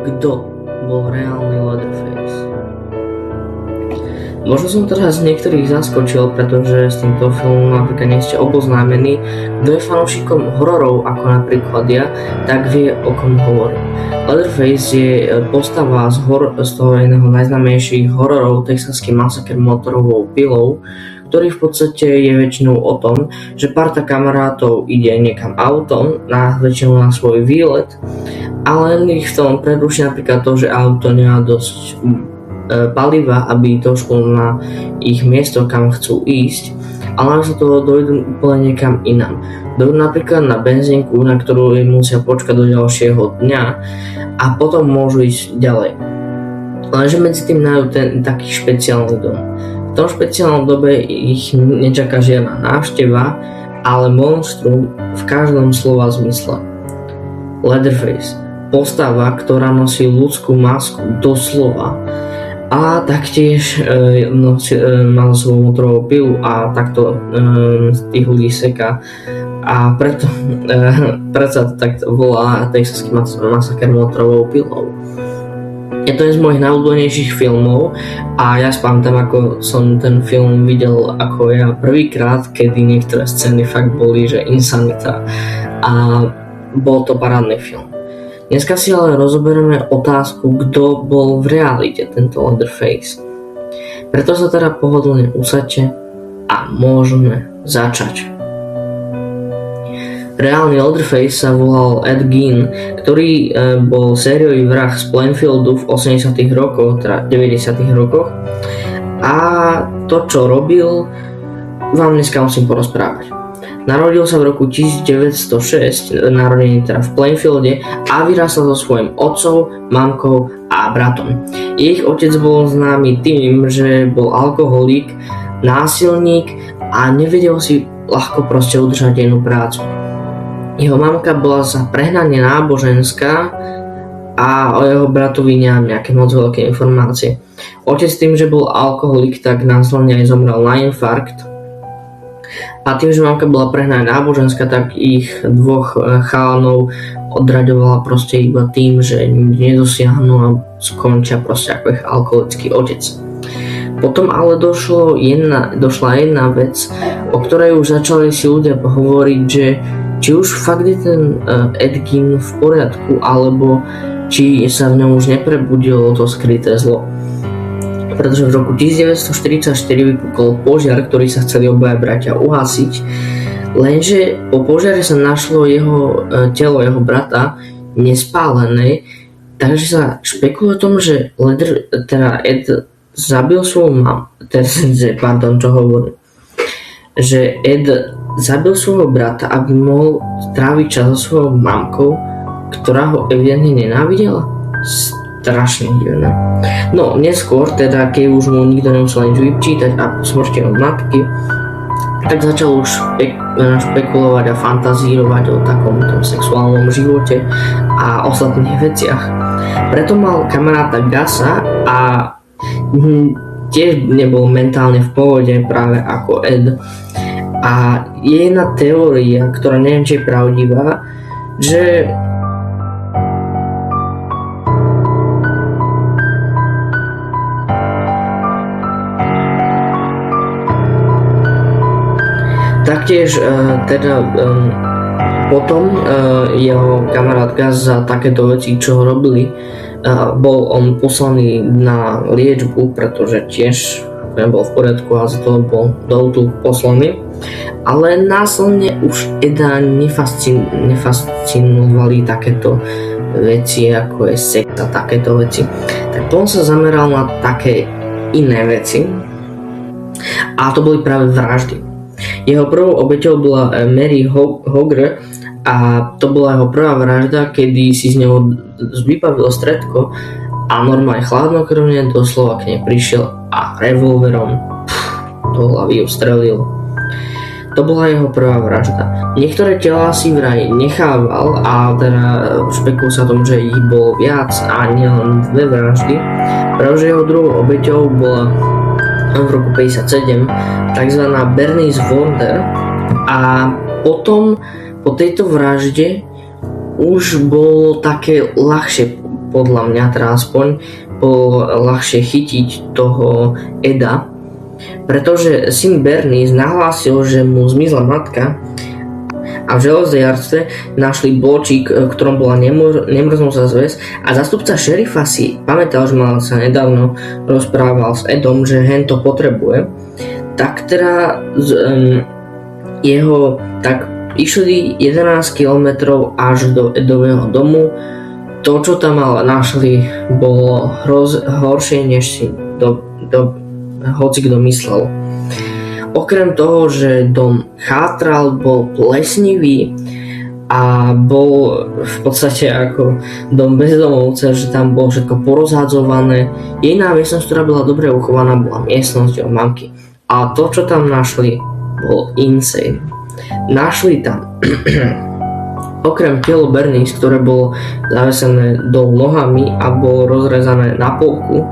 kto bol reálny Leatherface. Možno som teraz niektorých zaskočil, pretože s týmto filmom napríklad nie ste oboznámení. Kto je fanúšikom hororov, ako napríklad ja, tak vie, o kom hovorím. Leatherface je postava z toho jedného najznámejších hororov, Texaský masaker motorovou pilou, ktorý v podstate je väčšinou o tom, že parta kamarátov ide niekam autom, väčšinou na svoj výlet, ale ich v tom preruší napríklad to, že auto nemá dosť paliva, aby došlo na ich miesto, kam chcú ísť, ale namiesto toho dojdú úplne niekam inam. Dojdú napríklad na benzínku, na ktorú musia počkať do ďalšieho dňa a potom môžu ísť ďalej. Lenže medzi tým majú ten taký špeciálny dom. V tom špeciálnom dobe ich nečaká žiadna návšteva, ale monštrum v každom slova zmysle. Leatherface, postava, ktorá nosí ľudskú masku doslova, a taktiež mal svoju motorovú pilu a takto tých ľudí seká. A preto sa to tak volá Texaský masaker motorovou pilou. Je to jeden z mojich najobľúbenejších filmov a ja spamätám, ako som ten film videl ako ja prvýkrát, kedy niektoré scény fakt boli, že insanita, a bol to parádny film. Dneska si ale rozoberieme otázku, kto bol v realite tento Leatherface. Preto sa teda pohodlne usaďte a môžeme začať. Reálny Leatherface sa volal Ed Gein, ktorý bol sériový vrah z Plainfieldu v 80. rokoch, teda 90. rokoch. A to, čo robil, vám dneska musím porozprávať. Narodil sa v roku 1906, narodený teda v Plainfielde, a vyrastal so svojím otcom, mamkou a bratom. Ich otec bol známy tým, že bol alkoholík, násilník a nevedel si ľahko proste udržať jednu prácu. Jeho mamka bola za prehnanie náboženská a o jeho bratovi nemám nejaké moc veľké informácie. Otec tým, že bol alkoholík, tak následne aj zomrel na infarkt. A tým, že mamka bola prehnaná náboženská, tak ich dvoch chalanov odraďovala proste iba tým, že nedosiahnu a skončia proste ako ich alkoholický otec. Potom ale došla jedna vec, o ktorej už začali si ľudia hovoriť, že či už fakt je ten Ed Gein v poriadku, alebo či sa v ňom už neprebudilo to skryté zlo. Pretože v roku 1944 vypukol požiar, ktorý sa chceli obaja bratia uhasiť, lenže po požiare sa našlo telo jeho brata nespálené, takže sa špekuluje o tom, že Ed zabil svoju že Ed zabil svojho brata, aby mohol tráviť čas so svojou mamkou, ktorá ho evidentne nenávidela. Strašne divné. No neskôr, teda keď už mu nikto nemusel nič vyčítať a po smrti od matky, tak začal už špekulovať a fantazírovať o takom sexuálnom živote a ostatných veciach. Preto mal kamaráta Gasa a tiež nebol mentálne v pohode práve ako Ed. A je jedna teória, ktorá neviem, či je pravdivá, že taktiež potom jeho kamarát Gus za takéto veci, čo ho robili, bol on poslaný na liečbu, pretože tiež nebol v poriadku a za to bol do útulku poslaný. Ale následne už Eda nefascinovali takéto veci, ako je sex a takéto veci. Tak on sa zameral na také iné veci a to boli práve vraždy. Jeho prvou obeťou bola Mary Hogger a to bola jeho prvá vražda, kedy si z neho vypavil stredko a normálne chladnokrvne doslova k nej prišiel a revolverom do hlavy ju strelil. To bola jeho prvá vražda. Niektoré telá si vraj nechával a teda špekuluje sa o tom, že ich bolo viac a nielen dve vraždy, pretože jeho druhou obeťou bola v roku 57 tzv. Bernice Wonder a potom po tejto vražde už bolo také ľahšie podľa mňa teda aspoň, bolo ľahšie chytiť toho Eda, pretože syn Bernice nahlásil, že mu zmizla matka a v železniarstve našli bločík, v ktorom bola nemrznúca zväz a zástupca šerifa si pamätal, že mal sa nedávno rozprával s Edom, že hen to potrebuje, tak teda išli 11 km až do Edového domu. To, čo tam našli, bolo horšie, než si hoci kto myslel. Okrem toho, že dom chátral, bol plesnivý a bol v podstate ako dom bezdomovca, že tam bolo všetko porozhadzované. Jediná miestnosť, ktorá bola dobre uchovaná, bola miestnosť jeho mamky. A to, čo tam našli, bolo insane. Našli tam okrem telo Bernice, ktoré bolo zavesené dolu nohami a bolo rozrezané na polku,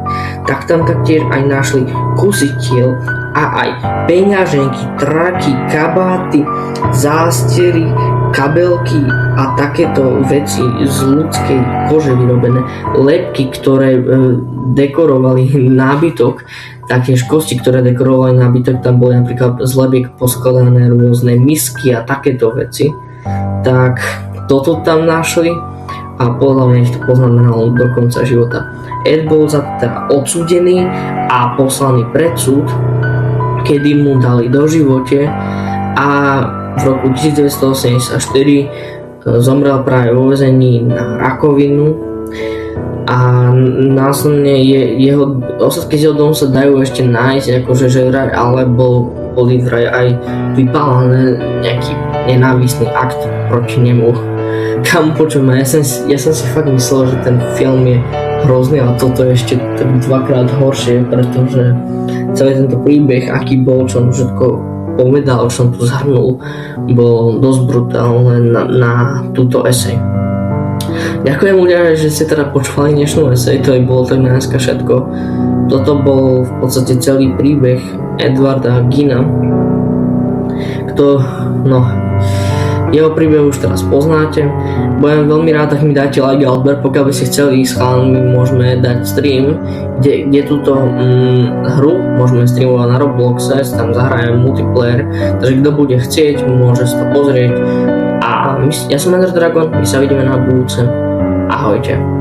tak tam taktiež aj našli kusy tiel a aj peňaženky, traky, kabáty, zástery, kabelky a takéto veci z ľudskej kože vyrobené, lebky, ktoré dekorovali nábytok, taktiež kosti, ktoré dekorovali nábytok, tam boli napríklad z lebiek poskladané rôzne misky a takéto veci. Tak toto tam našli a podľa mňa ich to poznamenalo do konca života. Ed bol za to teda odsúdený a poslaný pred súd, kedy mu dali doživote a v roku 1984 zomrel práve vo väzení na rakovinu a následne jeho ostatky z jeho domu sa dajú ešte nájsť, akože že vraj, ale boli vraj aj vypálené nejaký nenávistný akt proti nemu. Kam počujem, ja som si fakt myslel, že ten film je hrozný a toto je ešte dvakrát horšie, pretože celý tento príbeh, aký bol, čo on všetko povedal, čo on tu zhrnul, bol dosť brutálne na túto esej. Ďakujem ľudia, že ste teda počúvali dnešnú esej, to je bolo tak na dneska všetko. Toto bol v podstate celý príbeh Edwarda Gina, jeho príbeh už teraz poznáte. Budem veľmi rád, ak mi dáte like a odber, pokiaľ by ste chceli, s chalánmi môžeme dať stream, kde túto hru môžeme streamovať na Robloxe, tam zahrajeme multiplayer, takže kto bude chcieť, môže si to pozrieť. A ja som Ender Dragon, my sa vidíme na budúce. Ahojte.